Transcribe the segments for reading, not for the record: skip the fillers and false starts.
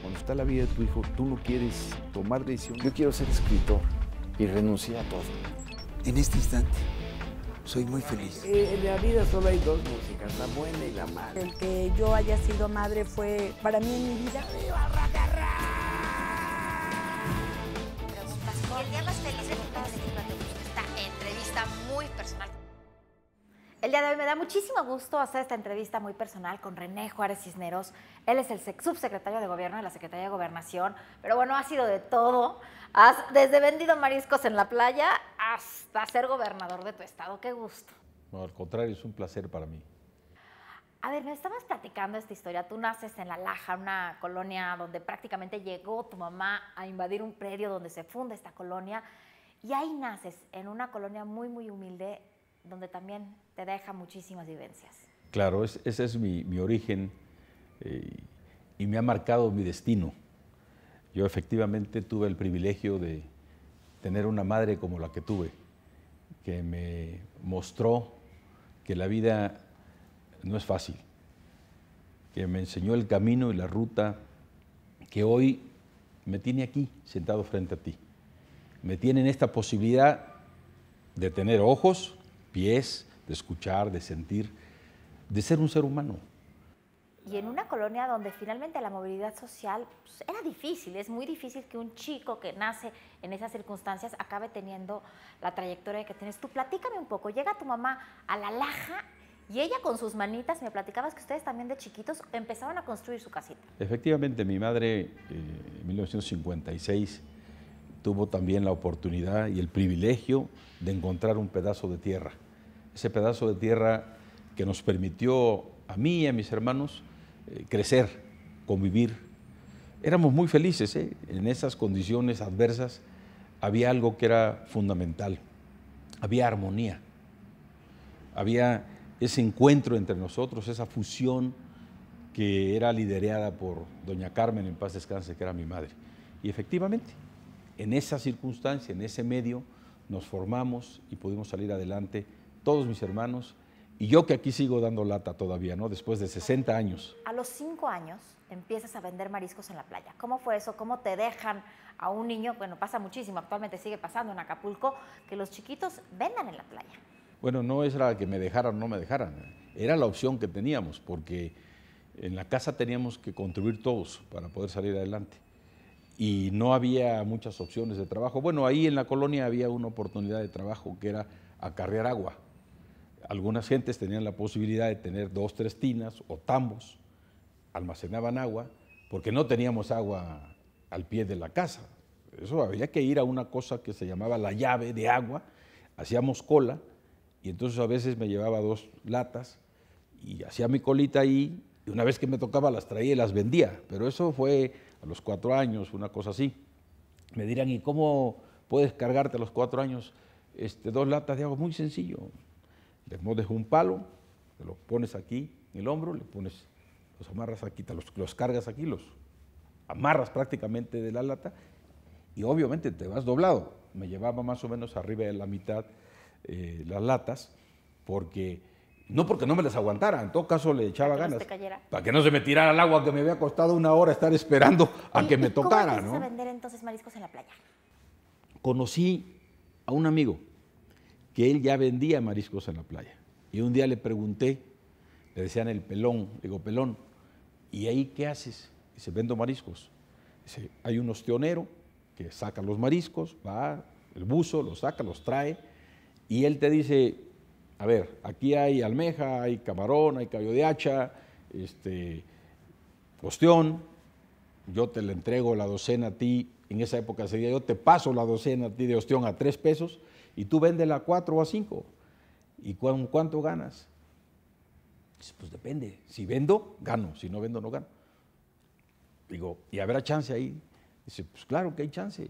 cuando está la vida de tu hijo, tú no quieres tomar decisiones. Yo quiero ser escritor y renuncié a todo. En este instante, soy muy feliz. En la vida solo hay dos músicas, la buena y la mala. El que yo haya sido madre fue para mí en mi vida. Y el día más feliz de esta entrevista muy personal. El día de hoy me da muchísimo gusto hacer esta entrevista muy personal con René Juárez Cisneros. Él es el subsecretario de Gobierno de la Secretaría de Gobernación, pero bueno, ha sido de todo. Has desde vendido mariscos en la playa hasta ser gobernador de tu estado. ¡Qué gusto! No, al contrario, es un placer para mí. A ver, me estabas platicando esta historia. Tú naces en La Laja, una colonia donde prácticamente llegó tu mamá a invadir un predio donde se funda esta colonia. Y ahí naces, en una colonia muy, muy humilde, donde también te deja muchísimas vivencias. Claro, ese es mi origen y me ha marcado mi destino. Yo efectivamente tuve el privilegio de tener una madre como la que tuve, que me mostró que la vida no es fácil, que me enseñó el camino y la ruta que hoy me tiene aquí, sentado frente a ti. Me tiene en esta posibilidad de tener ojos, pies, de escuchar, de sentir, de ser un ser humano. Y en una colonia donde finalmente la movilidad social pues, era difícil, es muy difícil que un chico que nace en esas circunstancias acabe teniendo la trayectoria que tienes. Tú platícame un poco, llega tu mamá a La Laja y ella con sus manitas, me platicabas que ustedes también de chiquitos empezaban a construir su casita. Efectivamente, mi madre en 1956 tuvo también la oportunidad y el privilegio de encontrar un pedazo de tierra. Ese pedazo de tierra que nos permitió a mí y a mis hermanos crecer, convivir. Éramos muy felices, ¿eh? En esas condiciones adversas había algo que era fundamental, había armonía, había ese encuentro entre nosotros, esa fusión que era liderada por doña Carmen, en paz descanse, que era mi madre. Y efectivamente, en esa circunstancia, en ese medio, nos formamos y pudimos salir adelante, todos mis hermanos, y yo que aquí sigo dando lata todavía, ¿no? Después de 60 años. A los 5 años empiezas a vender mariscos en la playa. ¿Cómo fue eso? ¿Cómo te dejan a un niño? Bueno, pasa muchísimo, actualmente sigue pasando en Acapulco, que los chiquitos vendan en la playa. Bueno, no era que me dejaran o no me dejaran, era la opción que teníamos, porque en la casa teníamos que contribuir todos para poder salir adelante. Y no había muchas opciones de trabajo. Bueno, ahí en la colonia había una oportunidad de trabajo que era acarrear agua. Algunas gentes tenían la posibilidad de tener 2, 3 tinas o tambos, almacenaban agua, porque no teníamos agua al pie de la casa. Eso había que ir a una cosa que se llamaba la llave de agua, hacíamos cola, y entonces a veces me llevaba 2 latas y hacía mi colita ahí, y una vez que me tocaba las traía y las vendía, pero eso fue a los 4 años, una cosa así. Me dirán, ¿y cómo puedes cargarte a los 4 años 2 latas de agua? Muy sencillo. Le pones un palo, te lo pones aquí en el hombro, le pones, los amarras aquí, los cargas aquí, los amarras prácticamente de la lata y obviamente te vas doblado. Me llevaba más o menos arriba de la mitad las latas, no porque no me las aguantara, en todo caso le echaba ganas. Para que no se me tirara al agua, que me había costado 1 hora estar esperando a que me tocara. ¿Cómo empiezas a vender entonces mariscos en la playa? Conocí a un amigo que él ya vendía mariscos en la playa. Y un día le pregunté, le decían el pelón, le digo, pelón, ¿y ahí qué haces? Dice, vendo mariscos. Dice, hay un ostionero que saca los mariscos, va, el buzo, los saca, los trae, y él te dice, a ver, aquí hay almeja, hay camarón, hay caballo de hacha, ostión, yo te le entrego la docena a ti, en esa época sería yo te paso la docena a ti de ostión a 3 pesos, y tú véndela a 4 o a 5. ¿Y cuánto ganas? Dice, pues depende. Si vendo, gano. Si no vendo, no gano. Digo, ¿y habrá chance ahí? Dice, pues claro que hay chance.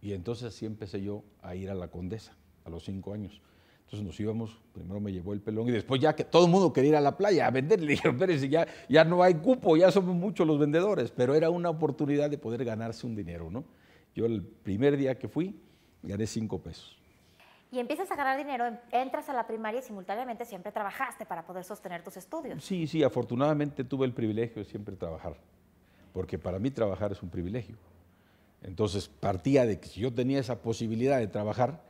Y entonces así empecé yo a ir a la Condesa, a los 5 años. Entonces nos íbamos, primero me llevó el pelón y después ya que todo el mundo quería ir a la playa a vender, le dijeron, espérense, ya no hay cupo, ya somos muchos los vendedores. Pero era una oportunidad de poder ganarse un dinero, ¿no? Yo el primer día que fui, gané 5 pesos. Y empiezas a ganar dinero, entras a la primaria y simultáneamente siempre trabajaste para poder sostener tus estudios. Sí, afortunadamente tuve el privilegio de siempre trabajar, porque para mí trabajar es un privilegio. Entonces partía de que si yo tenía esa posibilidad de trabajar,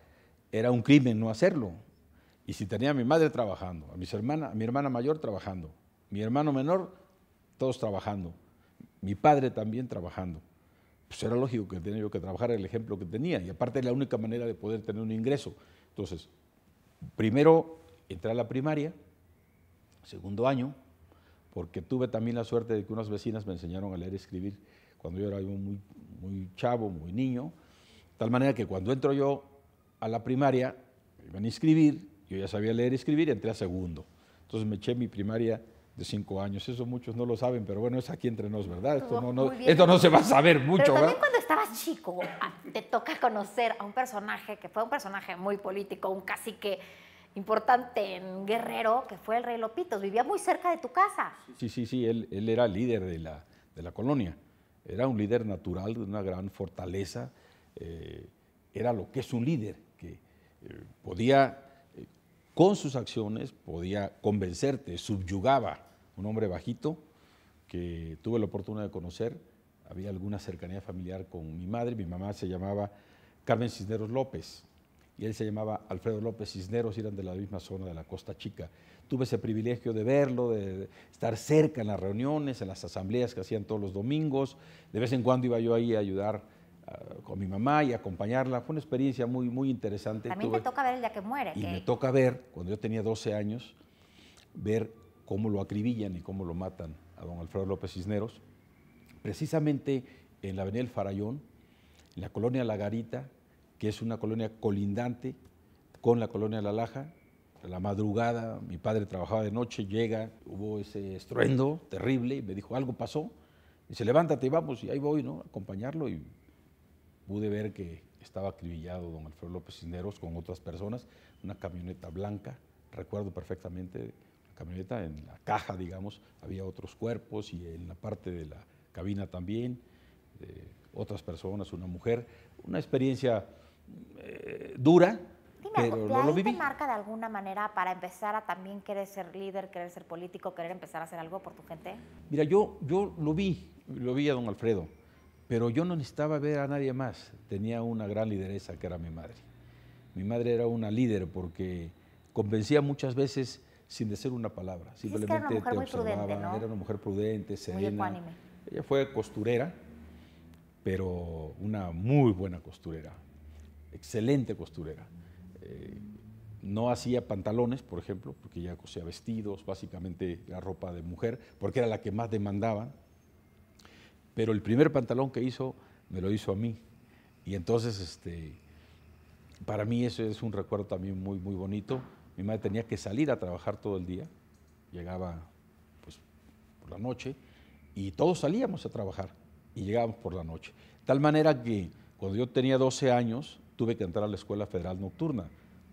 era un crimen no hacerlo. Y si tenía a mi madre trabajando, a mi hermana mayor trabajando, mi hermano menor, todos trabajando, mi padre también trabajando, pues era lógico que tenía yo que trabajar, el ejemplo que tenía, y aparte era la única manera de poder tener un ingreso. Entonces, primero entré a la primaria, segundo año, porque tuve también la suerte de que unas vecinas me enseñaron a leer y escribir cuando yo era muy chavo, muy niño, de tal manera que cuando entro yo a la primaria, me iban a inscribir, yo ya sabía leer y escribir, y entré a segundo. Entonces me eché mi primaria de 5 años, eso muchos no lo saben, pero bueno, es aquí entre nos, ¿verdad? Esto no se va a saber mucho, pero también ¿verdad? cuando estabas chico, te toca conocer a un personaje que fue un personaje muy político, un cacique importante en Guerrero, que fue el Rey Lopitos, vivía muy cerca de tu casa. Sí, él era líder de la colonia, era un líder natural, de una gran fortaleza, era lo que es un líder, que podía, con sus acciones, podía convencerte, subyugaba, un hombre bajito que tuve la oportunidad de conocer, había alguna cercanía familiar con mi madre, mi mamá se llamaba Carmen Cisneros López, y él se llamaba Alfredo López Cisneros, y eran de la misma zona de la Costa Chica. Tuve ese privilegio de verlo, de estar cerca en las reuniones, en las asambleas que hacían todos los domingos. De vez en cuando iba yo ahí a ayudar con mi mamá y acompañarla. Fue una experiencia muy interesante. También te toca ver el día que muere. Y me toca ver, cuando yo tenía 12 años, ver cómo lo acribillan y cómo lo matan a don Alfredo López Cisneros, precisamente en la avenida El Farallón, en la colonia La Garita, que es una colonia colindante con la colonia La Laja. A la madrugada, mi padre trabajaba de noche, llega, hubo ese estruendo terrible, y me dijo, algo pasó, y dice, levántate y vamos, y ahí voy, ¿no?, a acompañarlo, y pude ver que estaba acribillado don Alfredo López Cisneros con otras personas, una camioneta blanca, recuerdo perfectamente, la camioneta, en la caja, digamos, había otros cuerpos, y en la parte de la cabina también, otras personas, una mujer, una experiencia dura, Dime pero algo, lo ¿te viví. marca de alguna manera para empezar a también querer ser líder, querer ser político, querer empezar a hacer algo por tu gente? Mira, yo lo vi a don Alfredo, pero yo no necesitaba ver a nadie más. Tenía una gran lideresa que era mi madre. Mi madre era una líder porque convencía muchas veces sin decir una palabra. Simplemente era una mujer te muy observaba, prudente, ¿no? era una mujer prudente, serena. Muy ecuánime. Ella fue costurera, pero una muy buena costurera, excelente costurera. No hacía pantalones, por ejemplo, porque ella cosía vestidos, básicamente la ropa de mujer, porque era la que más demandaban. Pero el primer pantalón que hizo, me lo hizo a mí. Y entonces, para mí eso es un recuerdo también muy bonito. Mi madre tenía que salir a trabajar todo el día, llegaba pues por la noche, y todos salíamos a trabajar, y llegábamos por la noche. De tal manera que cuando yo tenía 12 años, tuve que entrar a la Escuela Federal Nocturna,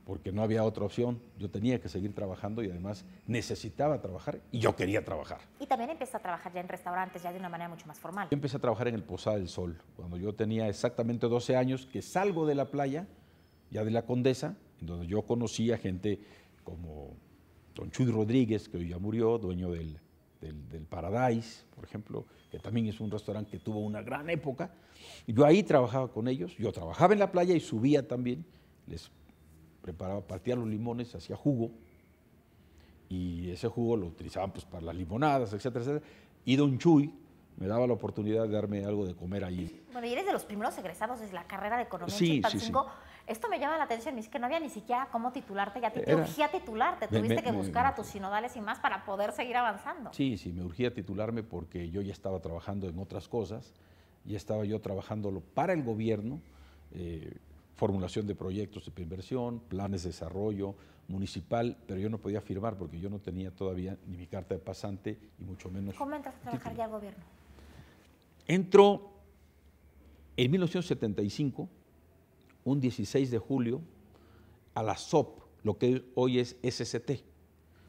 porque no había otra opción. Yo tenía que seguir trabajando y además necesitaba trabajar y yo quería trabajar. Y también empiezas a trabajar ya en restaurantes, ya de una manera mucho más formal. Yo empecé a trabajar en el Posada del Sol, cuando yo tenía exactamente 12 años, que salgo de la playa, ya de la Condesa, en donde yo conocía gente como don Chuy Rodríguez, que hoy ya murió, dueño del Paradise, por ejemplo, que también es un restaurante que tuvo una gran época. Y yo ahí trabajaba con ellos, yo trabajaba en la playa y subía también, les preparaba, partía los limones, hacía jugo, y ese jugo lo utilizaban pues para las limonadas, etcétera, etcétera. Y don Chuy me daba la oportunidad de darme algo de comer ahí. Bueno, y eres de los primeros egresados de la carrera de Economía en Sí. Chilpancingo. Esto me llama la atención, es que no había ni siquiera cómo titularte, ya te urgía titularte, tuviste que buscar a tus sinodales y más para poder seguir avanzando. Sí, me urgía titularme porque yo ya estaba trabajando en otras cosas, ya estaba yo trabajándolo para el gobierno, formulación de proyectos de inversión, planes de desarrollo municipal, pero yo no podía firmar porque yo no tenía todavía ni mi carta de pasante y mucho menos. ¿Cómo entras a trabajar ya al gobierno? Entro en 1975, un 16 de julio, a la SOP, lo que hoy es SCT.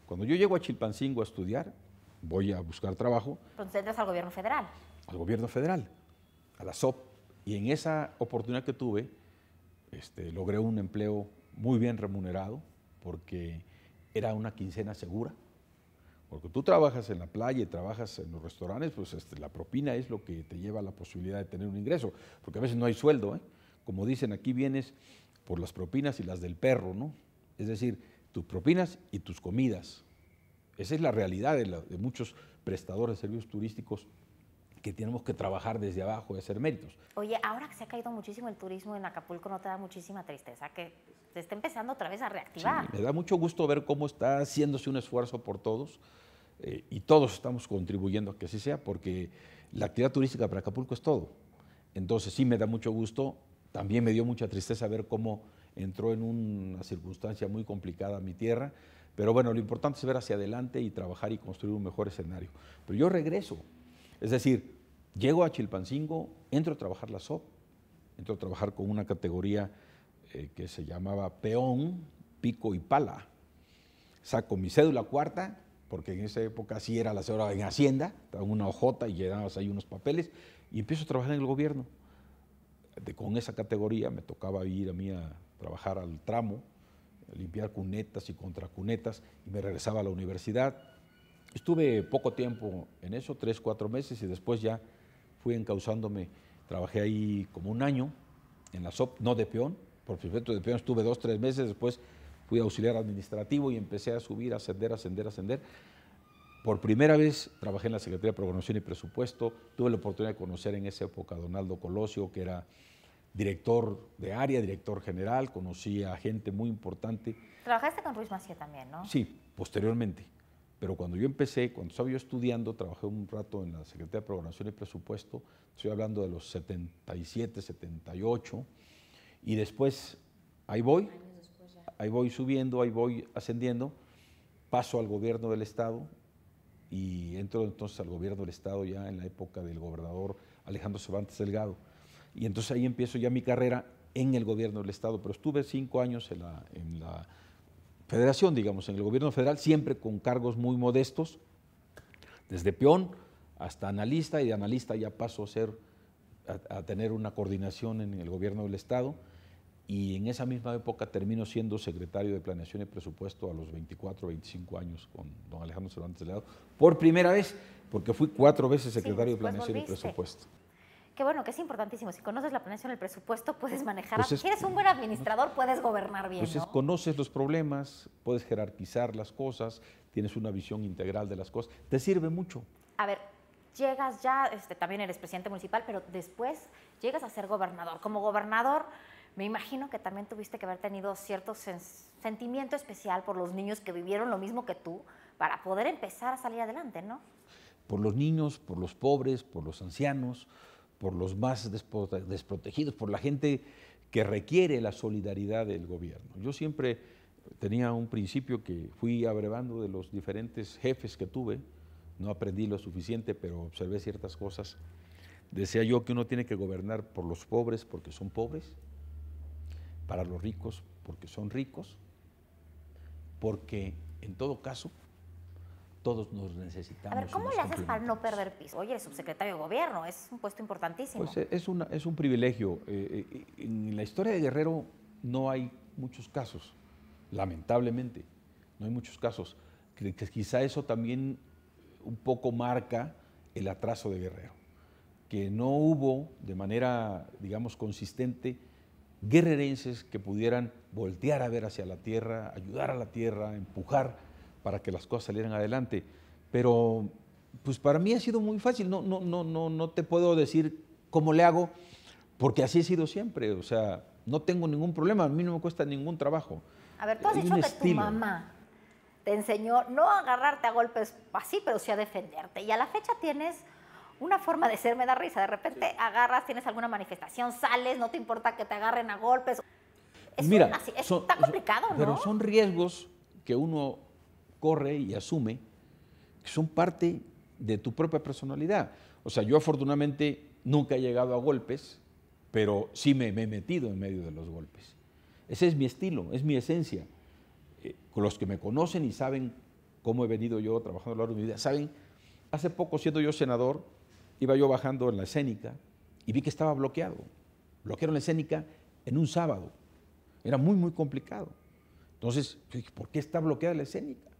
Cuando yo llego a Chilpancingo a estudiar, voy a buscar trabajo. Entonces entras al gobierno federal. Al gobierno federal, a la SOP. Y en esa oportunidad que tuve, logré un empleo muy bien remunerado, porque era una quincena segura, Porque tú trabajas en la playa y trabajas en los restaurantes, pues la propina es lo que te lleva a la posibilidad de tener un ingreso, porque a veces no hay sueldo, ¿eh? Como dicen, aquí vienes por las propinas y las del perro, ¿no? Es decir, tus propinas y tus comidas. Esa es la realidad de muchos prestadores de servicios turísticos que tenemos que trabajar desde abajo y hacer méritos. Oye, ahora que se ha caído muchísimo el turismo en Acapulco, ¿no te da muchísima tristeza que se esté empezando otra vez a reactivar? Sí, me da mucho gusto ver cómo está haciéndose un esfuerzo por todos y todos estamos contribuyendo a que así sea, porque la actividad turística para Acapulco es todo. Entonces sí me da mucho gusto, también me dio mucha tristeza ver cómo entró en una circunstancia muy complicada mi tierra, pero bueno, lo importante es ver hacia adelante y trabajar y construir un mejor escenario. Pero yo regreso, es decir, llego a Chilpancingo, entro a trabajar la SOP, entro a trabajar con una categoría que se llamaba peón, pico y pala. Saco mi cédula cuarta, porque en esa época sí era la cédula en Hacienda, en una hojota y llenabas ahí unos papeles, y empiezo a trabajar en el gobierno. Con esa categoría me tocaba ir a mí a trabajar al tramo, a limpiar cunetas y contracunetas, y me regresaba a la universidad. Estuve poco tiempo en eso, 3, 4 meses, y después ya fui encauzándome. Trabajé ahí como un año en la SOP, no de peón, por supuesto de peón estuve 2, 3 meses, después fui auxiliar administrativo y empecé a subir, a ascender. Por primera vez trabajé en la Secretaría de Programación y Presupuesto, tuve la oportunidad de conocer en esa época a Donaldo Colosio, que era director de área, director general, conocí a gente muy importante. Trabajaste con Ruiz Massieu también, ¿no? Sí, posteriormente. Pero cuando yo empecé, cuando estaba yo estudiando, trabajé un rato en la Secretaría de Programación y Presupuesto, estoy hablando de los 77, 78, y después ahí voy subiendo, ahí voy ascendiendo, paso al gobierno del Estado y entro entonces al gobierno del Estado ya en la época del gobernador Alejandro Cervantes Delgado. Y entonces ahí empiezo ya mi carrera en el gobierno del Estado, pero estuve 5 años en la federación, digamos, en el gobierno federal, siempre con cargos muy modestos, desde peón hasta analista, y de analista ya paso a tener una coordinación en el gobierno del Estado, y en esa misma época termino siendo secretario de Planeación y Presupuesto a los 24, 25 años con don Alejandro Cervantes Delgado, por primera vez, porque fui 4 veces secretario de Planeación y Presupuesto. Qué bueno, que es importantísimo. Si conoces la planeación del presupuesto, puedes manejar. Pues si eres un buen administrador, puedes gobernar bien, pues ¿no? Conoces los problemas, puedes jerarquizar las cosas, tienes una visión integral de las cosas, te sirve mucho. A ver, llegas ya, también eres presidente municipal, pero después llegas a ser gobernador. Como gobernador, me imagino que también tuviste que haber tenido cierto sentimiento especial por los niños que vivieron lo mismo que tú, para poder empezar a salir adelante, ¿no? Por los niños, por los pobres, por los ancianos, por los más desprotegidos, por la gente que requiere la solidaridad del gobierno. Yo siempre tenía un principio que fui abrevando de los diferentes jefes que tuve, no aprendí lo suficiente, pero observé ciertas cosas. Decía yo que uno tiene que gobernar por los pobres porque son pobres, para los ricos porque son ricos, porque en todo caso todos nos necesitamos. A ver, ¿cómo le haces para no perder piso? Oye, eres subsecretario de gobierno, es un puesto importantísimo. Pues es un privilegio. En la historia de Guerrero no hay muchos casos, lamentablemente, no hay muchos casos. Que quizá eso también un poco marca el atraso de Guerrero, que no hubo de manera, digamos, consistente guerrerenses que pudieran voltear a ver hacia la tierra, ayudar a la tierra, empujar para que las cosas salieran adelante. Pero pues para mí ha sido muy fácil, no te puedo decir cómo le hago, porque así he sido siempre, o sea, no tengo ningún problema, a mí no me cuesta ningún trabajo. A ver, tú has dicho que tu mamá te enseñó no a agarrarte a golpes así, pero sí a defenderte, y a la fecha tienes una forma de ser, me da risa, de repente agarras, tienes alguna manifestación, sales, no te importa que te agarren a golpes. Mira, está complicado, ¿no? Pero son riesgos que uno corre y asume, que son parte de tu propia personalidad. O sea, yo afortunadamente nunca he llegado a golpes, pero sí me he metido en medio de los golpes. Ese es mi estilo, es mi esencia. Con los que me conocen y saben cómo he venido yo trabajando a lo largo de mi vida, saben, hace poco siendo yo senador, iba yo bajando en la escénica y vi que estaba bloqueado. Bloquearon la escénica en un sábado. Era muy, muy complicado. Entonces, ¿por qué está bloqueada la escénica?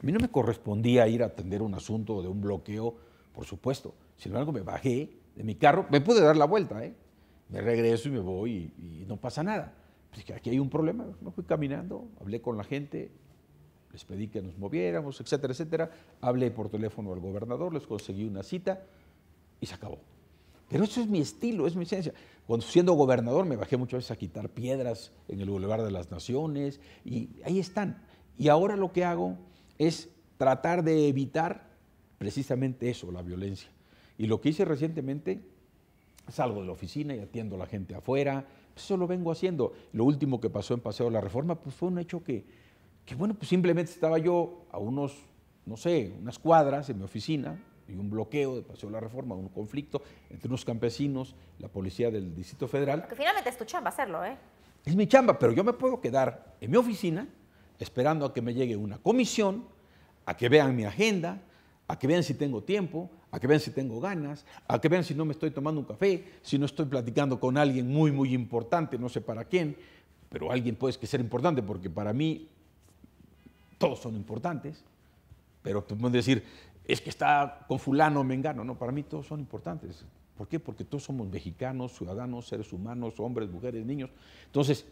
A mí no me correspondía ir a atender un asunto de un bloqueo, por supuesto. Sin embargo, me bajé de mi carro, me pude dar la vuelta, me regreso y me voy y no pasa nada. Pues que aquí hay un problema, me fui caminando, hablé con la gente, les pedí que nos moviéramos, etcétera, etcétera. Hablé por teléfono al gobernador, les conseguí una cita y se acabó. Pero eso es mi estilo, es mi esencia. Cuando siendo gobernador me bajé muchas veces a quitar piedras en el Boulevard de las Naciones y ahí están. Y ahora lo que hago es tratar de evitar precisamente eso, la violencia. Y lo que hice recientemente, salgo de la oficina y atiendo a la gente afuera, eso lo vengo haciendo. Lo último que pasó en Paseo de la Reforma pues fue un hecho que bueno, pues simplemente estaba yo a unos, no sé, unas cuadras en mi oficina y un bloqueo de Paseo de la Reforma, un conflicto entre unos campesinos, la policía del Distrito Federal. Porque finalmente es tu chamba hacerlo, ¿eh? Es mi chamba, pero yo me puedo quedar en mi oficina esperando a que me llegue una comisión, a que vean mi agenda, a que vean si tengo tiempo, a que vean si tengo ganas, a que vean si no me estoy tomando un café, si no estoy platicando con alguien muy, muy importante, no sé para quién, pero alguien puede ser importante porque para mí todos son importantes, pero tú puedes decir, es que está con fulano o mengano. No, para mí todos son importantes. ¿Por qué? Porque todos somos mexicanos, ciudadanos, seres humanos, hombres, mujeres, niños. Entonces,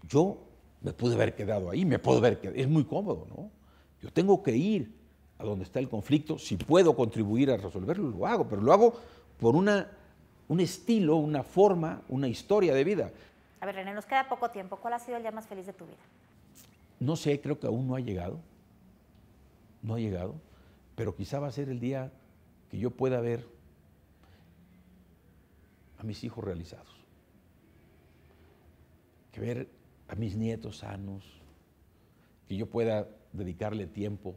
yo me pude haber quedado ahí, me puedo ver que es muy cómodo, ¿no? Yo tengo que ir a donde está el conflicto, si puedo contribuir a resolverlo, lo hago, pero lo hago por un estilo, una forma, una historia de vida. A ver, René, nos queda poco tiempo. ¿Cuál ha sido el día más feliz de tu vida? No sé, creo que aún no ha llegado, pero quizá va a ser el día que yo pueda ver a mis hijos realizados, que ver a mis nietos sanos, que yo pueda dedicarle tiempo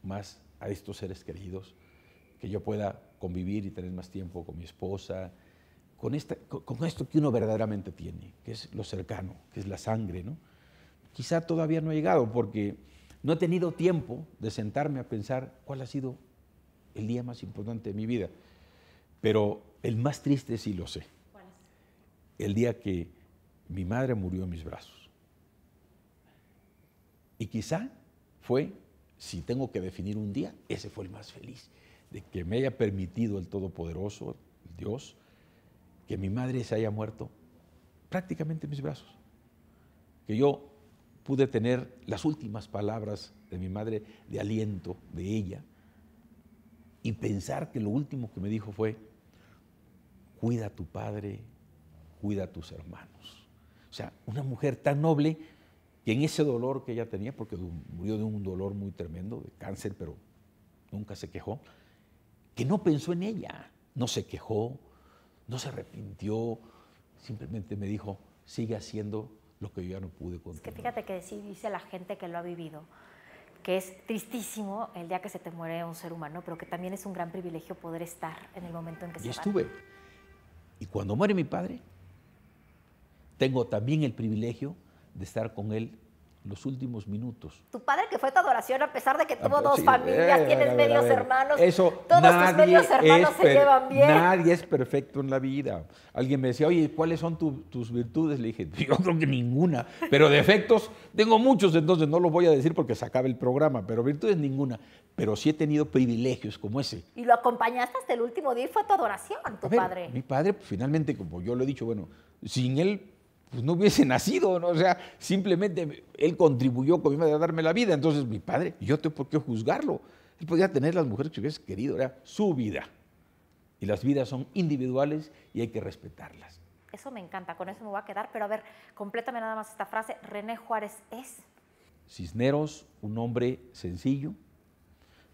más a estos seres queridos, que yo pueda convivir y tener más tiempo con mi esposa, con esto que uno verdaderamente tiene, que es lo cercano, que es la sangre, ¿no? Quizá todavía no ha llegado porque no he tenido tiempo de sentarme a pensar cuál ha sido el día más importante de mi vida, pero el más triste sí lo sé. ¿Cuál es? El día que mi madre murió en mis brazos. Y quizá fue, si tengo que definir un día, ese fue el más feliz, de que me haya permitido el Todopoderoso, el Dios, que mi madre se haya muerto prácticamente en mis brazos. Que yo pude tener las últimas palabras de mi madre de aliento de ella y pensar que lo último que me dijo fue, cuida a tu padre, cuida a tus hermanos. O sea, una mujer tan noble que en ese dolor que ella tenía, porque murió de un dolor muy tremendo, de cáncer, pero nunca se quejó, que no pensó en ella, no se quejó, no se arrepintió, simplemente me dijo, sigue haciendo lo que yo ya no pude continuar. Es que fíjate que sí dice la gente que lo ha vivido, que es tristísimo el día que se te muere un ser humano, pero que también es un gran privilegio poder estar en el momento en que se va. Y estuve. Y cuando muere mi padre, tengo también el privilegio de estar con él los últimos minutos. Tu padre, que fue tu adoración, a pesar de que tuvo dos familias, tienes medios hermanos, eso, todos tus medios hermanos se llevan bien. Nadie es perfecto en la vida. Alguien me decía, oye, ¿cuáles son tus virtudes? Le dije, yo creo que ninguna, pero defectos tengo muchos, entonces no los voy a decir porque se acaba el programa, pero virtudes ninguna. Pero sí he tenido privilegios como ese. Y lo acompañaste hasta el último día y fue tu adoración, tu padre. Mi padre, pues, finalmente, como yo lo he dicho, bueno, sin él pues no hubiese nacido, ¿no? O sea, simplemente él contribuyó con mi madre a darme la vida. Entonces, mi padre, yo tengo por qué juzgarlo. Él podía tener las mujeres que hubiese querido, era su vida. Y las vidas son individuales y hay que respetarlas. Eso me encanta, con eso me voy a quedar. Pero a ver, complétame nada más esta frase. René Juárez es... Cisneros, un hombre sencillo.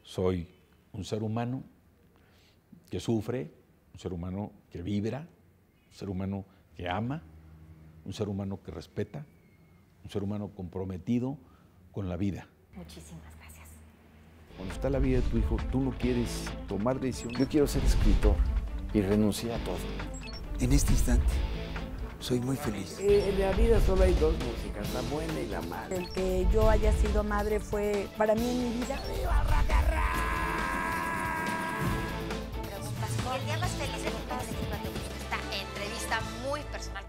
Soy un ser humano que sufre, un ser humano que vibra, un ser humano que ama, un ser humano que respeta, un ser humano comprometido con la vida. Muchísimas gracias. Cuando está la vida de tu hijo, tú no quieres tomar decisión. Yo quiero ser escritor y renuncié a todo. En este instante, soy muy feliz. En la vida solo hay dos músicas, la buena y la mala. El que yo haya sido madre fue para mí en mi vida. Preguntas. Y el día más feliz de tu vida, esta entrevista muy personal.